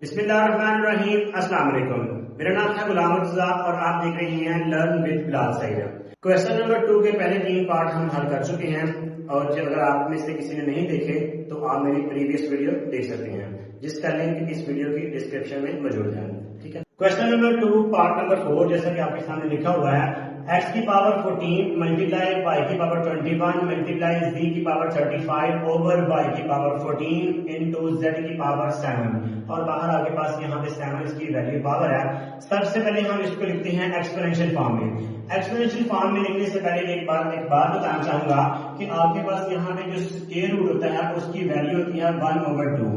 बिस्मिल्लाहिर्रहमानिर्रहीम। अस्सलाम वालेकुम। मेरा नाम है गुलाम मुर्तज़ा और आप देख रहे हैं learn with Bilal Saeed. Question number 2 के पहले 3 पार्ट हम हल कर चुके हैं और अगर आप में से किसी ने नहीं देखे तो आप मेरी प्रीवियस वीडियो देख सकते हैं जिसका लिंक इस वीडियो की डिस्क्रिप्शन में मौजूद है। ठीक है, क्वेश्चन नंबर 2 पार्ट नंबर 4 जैसा कि आपके सामने लिखा हुआ है x की पावर 14 मल्टीप्लाई y की पावर 21 मल्टीप्लाई z की पावर 35 ओवर y की पावर 14 इंटू z की पावर 7 और बाहर आपके पास यहाँ पे 7 इसकी वैल्यू पावर है। सबसे पहले हम इसको लिखते हैं एक्सपोनेंशियल फॉर्म में। एक्सपोनेंशियल फॉर्म में लिखने से पहले एक बात बताना चाहूंगा कि आपके पास यहाँ पे जो स्क्वायर रूट होता है उसकी वैल्यू होती है 1/2।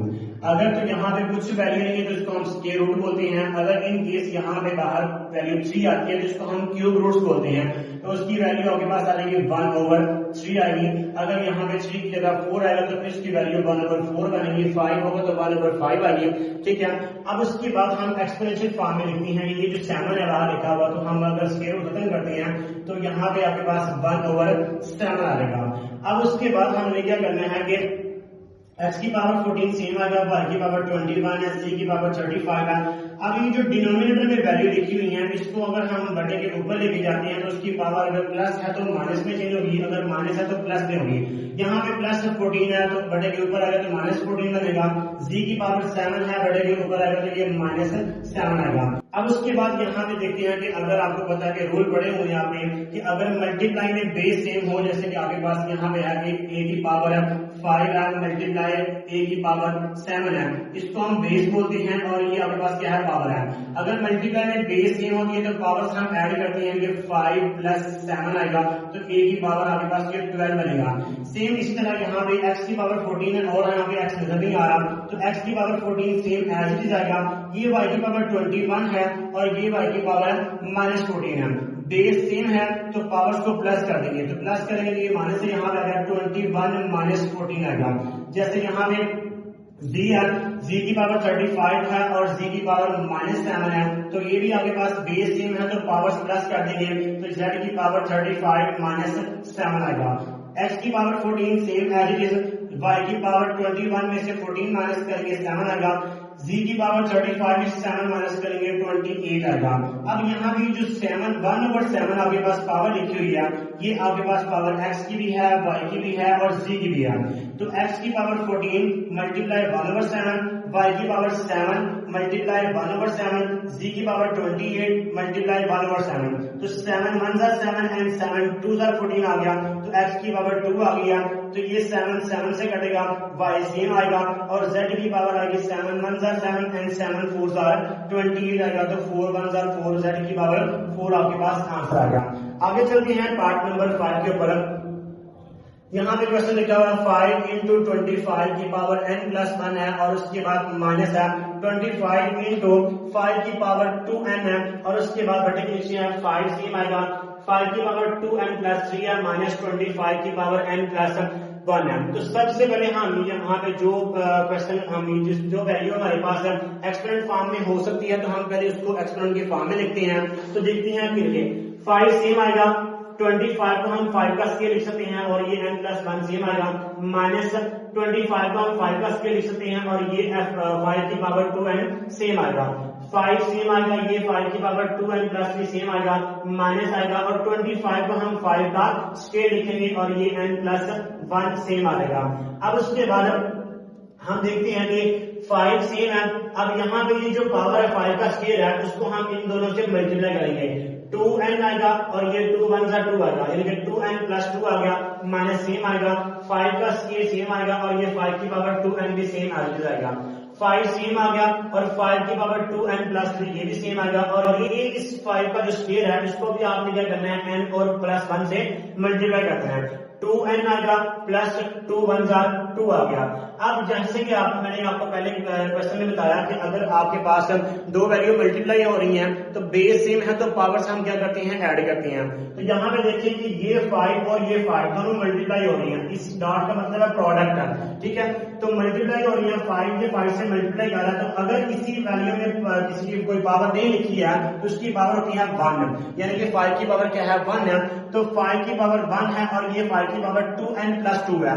अगर तो यहाँ पे कुछ वैल्यू नहीं है तो इसको हम स्क्वायर रूट बोलते हैं। अगर इन केस यहाँ पे बाहर वैल्यू 3 आती है तो इसको हम क्यूब रूट्स बोलते हैं, तो उसकी वैल्यू आपके पास आ जाएगी 1/3 आएगी। अगर यहाँ पे 3 की जगह 4 आएगा तो इसकी वैल्यू 1/4 बनेगी। 5 होगा तो 1/5 आएगी। ठीक है, अब उसके बाद हम एक्सपोनेंशियल फॉर्म में लिखते हैं। ये जो 7 है बाहर लिखा हुआ, तो हम अगर स्क्वायर रूट खत्म करते हैं तो यहाँ पे आपके पास 1/7 आ जाएगा। अब उसके बाद हमने क्या करना है कि x की पावर 14 सेम आएगा, y की पावर 21 है, c की पावर 35 है। अब ये जो डिनोमिनेटर में वैल्यू लिखी हुई है इसको अगर हम बटे के ऊपर लेके जाते हैं तो उसकी पावर अगर प्लस है तो माइनस में चेंज होगी, अगर माइनस है तो प्लस में होगी। यहाँ पे प्लस 14 है तो बटे के ऊपर आएगा तो -14 बनेगा। z की पावर 7 है, बटे के ऊपर आएगा तो ये -7 आएगा। अब उसके बाद यहाँ पे देखते हैं कि अगर आपको पता है कि रूल पड़े हुए हैं आपने कि अगर मल्टीप्लाई में बेस सेम हो, जैसे कि आपके पास यहाँ पे है कि a की पावर 5 है मल्टीप्लाई a की पावर 7 है, इसको हम बेस बोलते हैं और ये आपके पास क्या है पावर है। अगर मल्टीप्लाई में बेस सेम होती है तो पावर्स हम ऐड करते हैं, ये 5 + 7 आएगा तो a की पावर आपके पास ये 12 बनेगा। सेम इसी तरह यहाँ पे x की पावर 14 है और यहाँ पे x नजर नहीं आ रहा तो x की power 14 same as it is आएगा। ये y की पावर 21 है और ये y की पावर -14 है। बेस सेम है तो पावर्स को प्लस कर देंगे, तो प्लस करेंगे तो ये माइनस से यहाँ पे आएगा 21 - 14 आएगा। जैसे यहाँ पे z है, z की पावर 35 है और z की पावर -7 है, तो ये भी आपके पास बेस सेम है तो पावर्स प्लस कर देंगे तो z की पावर 35 - 7 आएगा। x की power 14 same as it is, y की पावर 21 में से 14 माइनस करेंगे 7 आएगा। z की पावर 35 में से 7 माइनस करेंगे 28 आएगा। अब यहाँ भी जो 1/7 आपके पास पावर लिखी हुई है ये आपके पास पावर x की भी है, y की भी है और z की भी है। तो x की पावर 14 मल्टीप्लाई 1/7, y की पावर 7 मल्टीप्लाई 1/7, z की पावर 28 मल्टीप्लाई 1/7, तो 7 1 7 एंड 7 2 14 आ गया, तो x की पावर 2 आ गया। तो ये 7 से कटेगा, y सेम आएगा और z की पावर आएगी 7 1 7 एंड 7 4 28 आएगा, तो 4 1 4, z की पावर 4 आपके पास आंसर आ गया। आगे चलते हैं पार्ट नंबर 5 के ऊपर। यहाँ पे क्वेश्चन लिखा हुआ 5 इंटू 25 की पावर n+1 है और उसके बाद माइनस है 25 इंटू 5 की पावर 2n है और उसके बाद बटे के नीचे है 5 सेम आएगा। 5 की पावर 2n+3 है -25 की पावर n+1 है। तो सबसे पहले हम यहाँ पे जो क्वेश्चन हम जो वैल्यू हमारे पास है एक्सपोनेंट फॉर्म में हो सकती है तो हम पहले उसको एक्सपोनेंट के फॉर्म में लिखते हैं। तो देखते हैं कि 5 सेम आएगा, 25 को हम 5 का स्केल लिख सकते हैं और ये n+1 सेम आएगा, -25 को हम 5 का स्केल लिख सकते हैं और ये 5 की पावर 2n सेम आएगा। 5 सेम आएगा, ये 5 की पावर 2n+3 सेम आएगा, माइनस आएगा और 25 को हम 5 का स्केल लिखेंगे और ये n+1 सेम आएगा। अब उसके बाद हम देखते हैं कि 5 सेम है। अब यहाँ पे ये जो पावर है 5 का स्केल है उसको हम इन दोनों से मल्टीप्लाई करेंगे, 2n आएगा और ये 2 1 2 आएगा, यानी कि 2n+2 आ गया, माइनस सेम आएगा, 5 का स्केल सेम आएगा और ये 5 की पावर 2n भी सेम आएगा। 5 सेम आ गया और 5 की पावर 2n+3 ये भी सेम आएगा और ये इस 5 का जो स्केल है इसको भी आपने क्या करना है n और +1 से मल्टीप्लाई करना है। 2n आएगा प्लस 2 1 2 आ गया। अब जैसे कि मैंने आपको पहले क्वेश्चन में बताया कि अगर आपके पास दो वैल्यू मल्टीप्लाई हो रही हैं तो बेस सेम है तो पावर्स हम क्या करते हैं ऐड करते हैं। तो यहाँ पे देखिए कि ये 5 और ये 5 दोनों मल्टीप्लाई हो रही हैं, इस डॉट का मतलब है प्रोडक्ट है। ठीक है, तो मल्टीप्लाई हो रही है, 5 ये 5 से मल्टीप्लाई कर रहा है, तो अगर किसी वैल्यू में किसी की कोई पावर नहीं लिखी है तो उसकी पावर होती है 1, यानी कि 5 की पावर क्या है 1 है, तो 5 की पावर 1 है और ये 5 की पावर 2n+2 है।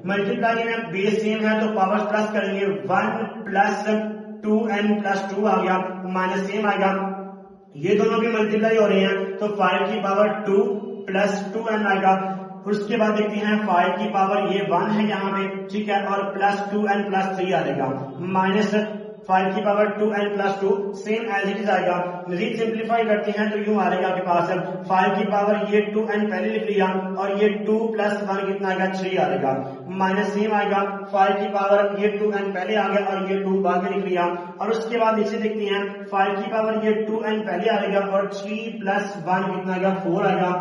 मल्टीप्लाई में बेस सेम है तो पावर प्लस करेंगे, 1 + 2n+2 आ गया, माइनस सेम आएगा, ये दोनों भी मल्टीप्लाई हो रहे हैं तो 5 की पावर 2 प्लस 2n आएगा। उसके बाद देखते हैं 5 की पावर ये 1 है यहाँ पे, ठीक है, और प्लस 2n+3 आ जाएगा, माइनस 5 की power 2n+2 same as it is आएगा। मजीद सिंप्लीफाई करते हैं तो यूं आ जाएगा आपके पास 5 की पावर ये 2n पहले लिख लिया और ये 2 + 1 कितना आएगा 3 आ जाएगा, माइनस सेम आएगा 5 की पावर ये 2n पहले आ गया और ये 2 बाद में लिख लिया, और उसके बाद इसे देखते हैं 5 की पावर ये 2n पहले आ जाएगा और 3 + 1 कितना आएगा 4 आएगा,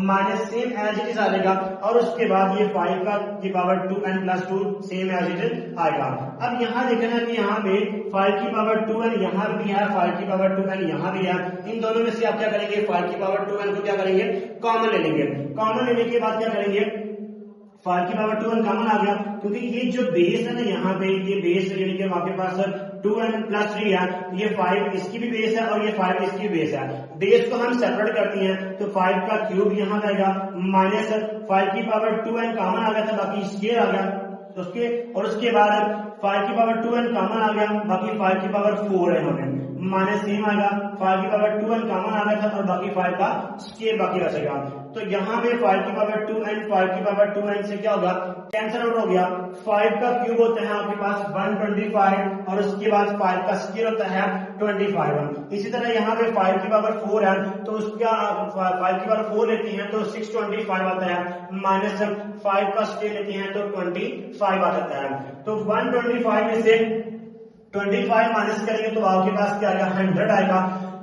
minus same as it is आ जाएगा, और उसके बाद ये 5 की power 2n+2 same as it is आएगा। अब यहाँ देखना कि यहाँ पे 5 की पावर 2n यहाँ भी है, 5 की पावर 2n यहाँ भी है, इन दोनों में से आप क्या करेंगे 5 की पावर 2n को क्या करेंगे कॉमन ले लेंगे। कॉमन लेने के बाद क्या करेंगे 5 की पावर 2n कॉमन आ गया, क्योंकि ये जो बेस है ना यहाँ पे ये बेस यानी कि आपके पास 2n+3 है, ये 5 इसकी भी बेस है और ये 5 इसकी भी बेस है। बेस को हम सेपरेट करते हैं तो 5 का क्यूब यहाँ रहेगा, माइनस 5 की पावर 2n कॉमन आ गया था, बाकी स्क्वायर आ गया उसके, और उसके बाद 5 की पावर 2n कॉमन आ गया, बाकी 5 की पावर 4 है हमें, माइनस सेम आएगा, 5 की पावर 2n कॉमन आ गया था और बाकी 5 का स्क्वायर बाकी बचेगा। तो यहाँ पे 5 की पावर 2n 5 की पावर 2n से क्या होगा कैंसिल आउट हो गया, 5 का क्यूब होता है आपके पास 125 और उसके बाद 5 का स्क्वायर होता है 25। इसी तरह यहाँ पे 5 की पावर 4 है तो उसका 5 की पावर 4 लेते हैं तो 625 आता है, माइनस 5 का स्क्वायर लेते हैं तो 25 आ जाता है। तो 125 में से 25 माइनस करेंगे तो आपके पास क्या आएगा 100 आएगा,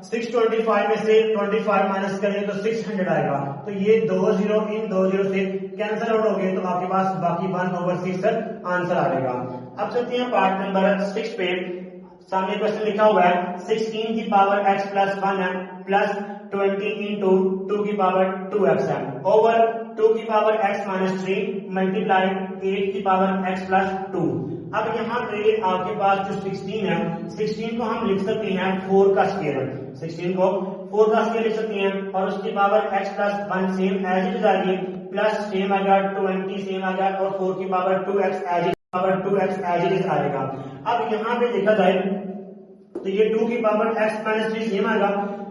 625 में से 25 माइनस करेंगे तो 600 आएगा। तो ये 2 0 इन 2 0 से कैंसिल आउट हो गए तो आपके पास बाकी 1/6 आंसर आ जाएगा। अब चलते हैं पार्ट नंबर 6 पे। सामने क्वेश्चन लिखा हुआ है 16 की पावर x + 1 है प्लस 20 इंटू 2 की पावर 2x है ओवर 2 की पावर x - 3 मल्टीप्लाई 8 की पावर x + 2। अब यहाँ पे आपके पास जो 16 है 16 को हम लिख सकते हैं 4 का स्क्वायर, 16 को 4 का स्क्वायर लिख सकते हैं और उसकी power x + 1 same as it is आएगी, प्लस सेम आएगा 20 सेम आएगा और 4 की power 2x as it is आएगा। अब यहाँ पे देखा जाए तो ये 2 की पावर x - 3 सेम आएगा,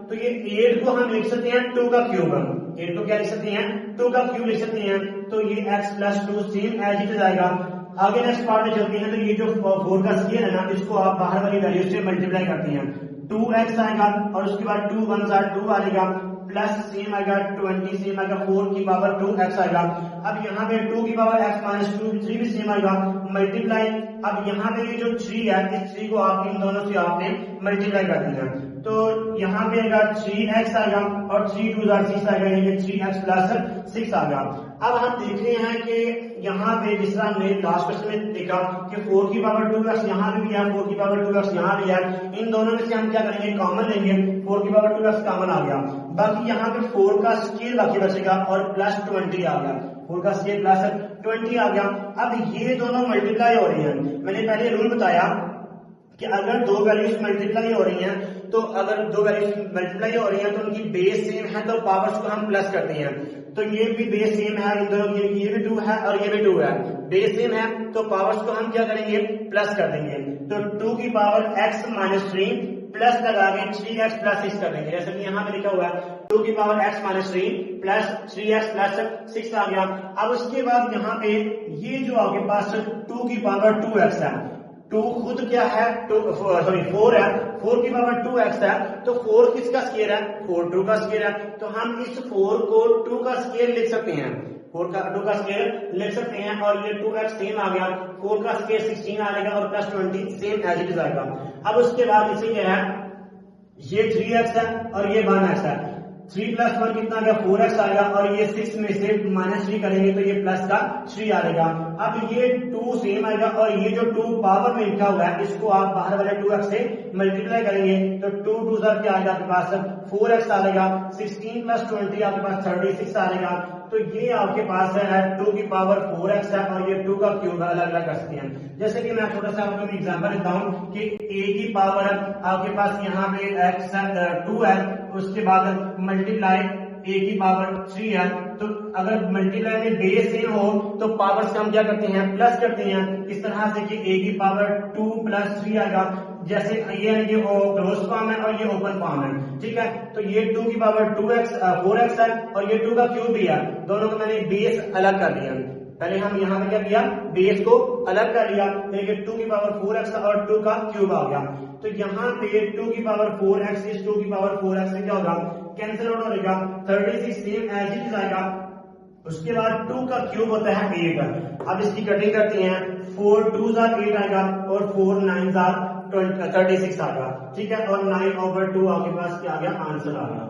तो ये 8 को हम लिख सकते हैं 2 का क्यूब, 8 को क्या लिख सकते हैं 2 का क्यूब लिख सकते हैं, तो ये x + 2 same as it is आएगा। आगे नेक्स्ट पार्ट में चलते हैं तो ये जो 4 का स्क्वायर है ना इसको आप बाहर वाली वैल्यू से मल्टीप्लाई करते हैं, 2x आएगा और उसके बाद 2 1 2 आएगा, प्लस सेम आएगा 20 सेम आएगा 4 की पावर 2x आएगा। अब यहाँ पे 2 की पावर x - 2 3 भी सेम आएगा, मल्टीप्लाई, अब यहाँ पे ये जो 3 है इस 3 को आप इन दोनों से आपने मल्टीप्लाई कर दिया तो यहाँ पे आएगा 3x आएगा और 3 2 6 आएगा, ये 3x + 6 आ गया। अब हम देख रहे हैं कि यहाँ पे जिस तरह हमने लास्ट क्वेश्चन में देखा कि 4 की पावर 2x यहाँ भी है, 4 की पावर 2x यहाँ भी है, इन दोनों में से हम क्या करेंगे कॉमन लेंगे, 4 की पावर 2x कॉमन आ गया, बाकी यहाँ पे 4 का स्क्वायर बाकी बचेगा और प्लस 20 आ गया, 4 का स्क्वायर प्लस 20 आ गया। अब ये दोनों मल्टीप्लाई हो रही हैं, मैंने पहले रूल बताया कि अगर दो वैल्यूज मल्टीप्लाई हो रही हैं तो अगर दो वैल्यूज मल्टीप्लाई हो रही हैं तो उनकी बेस सेम है तो पावर्स को हम प्लस करते हैं, तो ये भी बेस सेम है इन दोनों की, ये भी 2 है और ये भी 2 है, बेस सेम है तो पावर्स को हम क्या करेंगे प्लस कर देंगे, तो 2 की पावर x - 3 प्लस लगा के 3x + 6 कर देंगे, जैसे कि यहाँ पे लिखा हुआ है 2 की पावर x - 3 प्लस 3x + 6 आ गया। अब उसके बाद यहाँ पे ये जो आपके पास 2 की पावर 2x है, 2 खुद क्या है 4 है, 4 की पावर 2x है तो 4 किसका स्क्वायर है 4 2 का स्क्वायर है, तो हम इस 4 को 2 का स्क्वायर लिख सकते हैं, 4 का 2 का स्क्वायर लिख सकते हैं और ये 2x सेम आ गया, 4 का स्क्वायर 16 आ जाएगा और plus 20 same as it is आएगा। अब उसके बाद इसे क्या है ये 3x है और ये 1x है, 3 + 1 कितना आ गया 4x आएगा और ये 6 में से -3 करेंगे तो ये प्लस का 3 आएगा। अब ये 2 सेम आएगा और ये जो 2 पावर में लिखा हुआ है इसको आप बाहर वाले 2x से मल्टीप्लाई करेंगे तो 2 2 क्या आएगा आपके पास 4x आएगा, 16 + 20 आपके पास 36 आएगा, तो ये आपके पास है 2 की पावर 4x है और ये 2 का क्यूब अलग अलग कर सकते हैं। जैसे कि मैं छोटा सा आपको एग्जांपल देता हूँ कि a की पावर आपके पास यहाँ पे x 2 है, उसके बाद मल्टीप्लाई a की पावर 3 है, तो अगर मल्टीप्लाई में बेस सेम हो तो पावर से हम क्या करते हैं प्लस करते हैं, इस तरह से कि a की पावर 2 + 3 आएगा, जैसे ये क्लोज फॉर्म है और ये ओपन फॉर्म है, ठीक है। तो ये 2 की पावर 4x है और ये 2 का क्यूब भी है, दोनों को मैंने बेस अलग कर दिया। पहले हम यहाँ पे क्या किया, बेस को अलग कर लिया, फिर 2 की पावर 4x और 2 का क्यूब आ गया। तो यहाँ पे 2 की पावर 4x इस 2 की पावर 4x से क्या होगा, कैंसिल आउट हो जाएगा, 36 सेम एज इट इज आएगा। उसके बाद 2 का क्यूब होता है 8। अब इसकी कटिंग करते हैं, 4 2s are 8 आएगा और 4 9s are 36 आएगा, ठीक है। और 9/2 आपके पास क्या आ गया, आंसर आ गया।